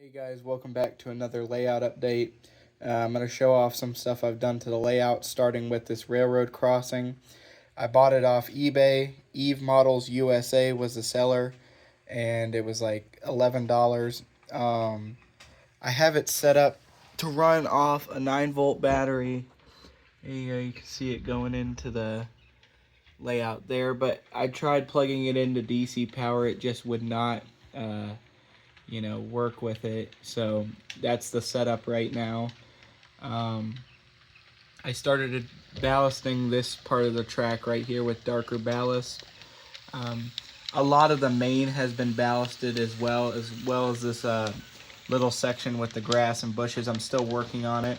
Hey guys, welcome back to another layout update. I'm going to show off some stuff I've done to the layout, starting with this railroad crossing. I bought it off eBay. Eve Models USA was the seller, and it was like $11. I have it set up to run off a 9-volt battery. You can see it going into the layout there, but I tried plugging it into DC power. It just would not work with it. So that's the setup right now. I started ballasting this part of the track right here with darker ballast. A lot of the main has been ballasted as well as this little section with the grass and bushes. I'm still working on it.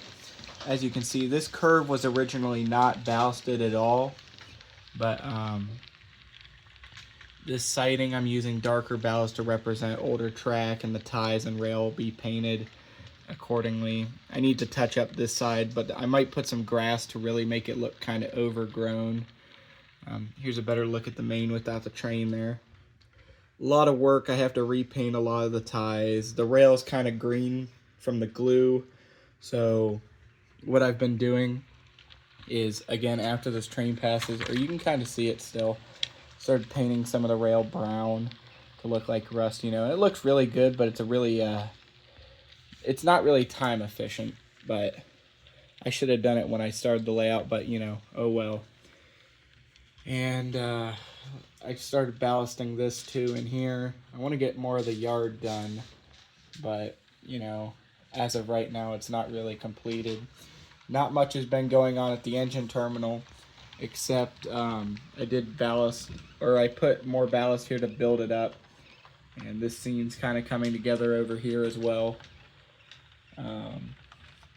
As you can see, this curve was originally not ballasted at all, but this siding, I'm using darker ballast to represent older track, and the ties and rail will be painted accordingly. I need to touch up this side, but I might put some grass to really make it look kind of overgrown. Here's a better look at the main without the train there. A lot of work. I have to repaint a lot of the ties. The rail is kind of green from the glue, so what I've been doing is, again, after this train passes, or you can kind of see it still, started painting some of the rail brown to look like rust. It looks really good, but it's it's not really time efficient, but I should have done it when I started the layout, but oh well. And I started ballasting this too in here. I want to get more of the yard done, but as of right now, it's not really completed. Not much has been going on at the engine terminal, except I did ballast, or I put more ballast here to build it up, and this scene's kind of coming together over here as well.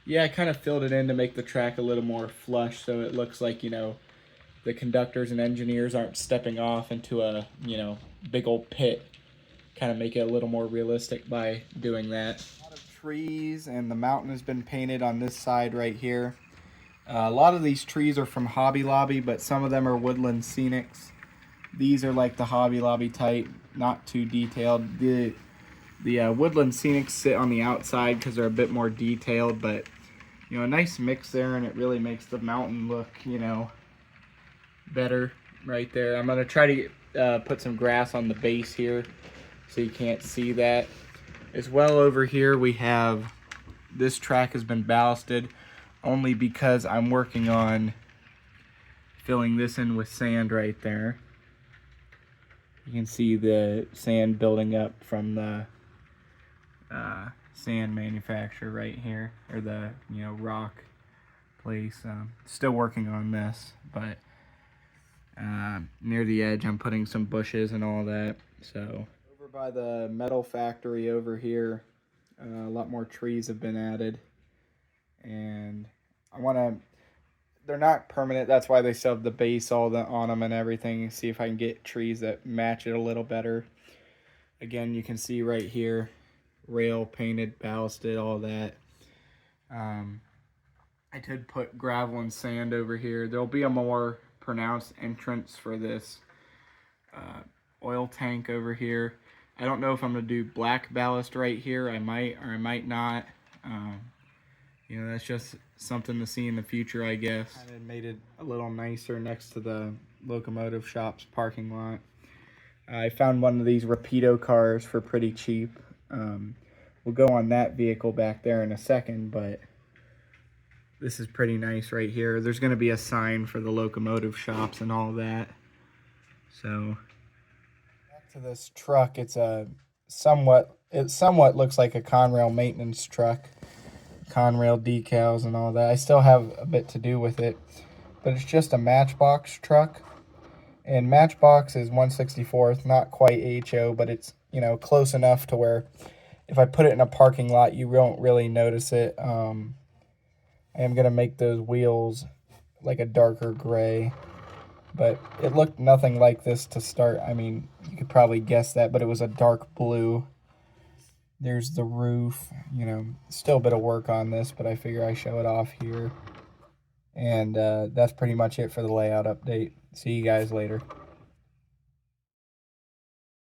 Yeah, I kind of filled it in to make the track a little more flush, so it looks like the conductors and engineers aren't stepping off into a big old pit. Kind of make it a little more realistic by doing that. A lot of trees, and the mountain has been painted on this side right here. A lot of these trees are from Hobby Lobby, but some of them are Woodland Scenics. These are like the Hobby Lobby type, not too detailed. The Woodland Scenics sit on the outside because they're a bit more detailed, but a nice mix there, and it really makes the mountain look better right there. I'm gonna try to put some grass on the base here so you can't see that. As well, over here we have, this track has been ballasted only because I'm working on filling this in with sand right there. You can see the sand building up from the sand manufacturer right here, or the rock place. Still working on this, but near the edge I'm putting some bushes and all that. So over by the metal factory over here, a lot more trees have been added, and they're not permanent, that's why they still have the base on them and everything. See if I can get trees that match it a little better. Again, you can see right here, rail painted, ballasted, all that. I did put gravel and sand over here. There'll be a more pronounced entrance for this oil tank over here. I don't know if I'm gonna do black ballast right here. I might, or I might not. That's just something to see in the future, I guess. I made it a little nicer next to the locomotive shop's parking lot. I found one of these Rapido cars for pretty cheap. We'll go on that vehicle back there in a second, but this is pretty nice right here. There's going to be a sign for the locomotive shops and all that. So back to this truck. It somewhat looks like a Conrail maintenance truck. Conrail decals and all that. I still have a bit to do with it, but it's just a Matchbox truck. And Matchbox is 1/64, not quite HO, but it's close enough to where if I put it in a parking lot, you won't really notice it. I am gonna make those wheels like a darker gray, but it looked nothing like this to start. I mean, you could probably guess that, but it was a dark blue. There's the roof. Still a bit of work on this, but I figure I show it off here. And that's pretty much it for the layout update. See you guys later.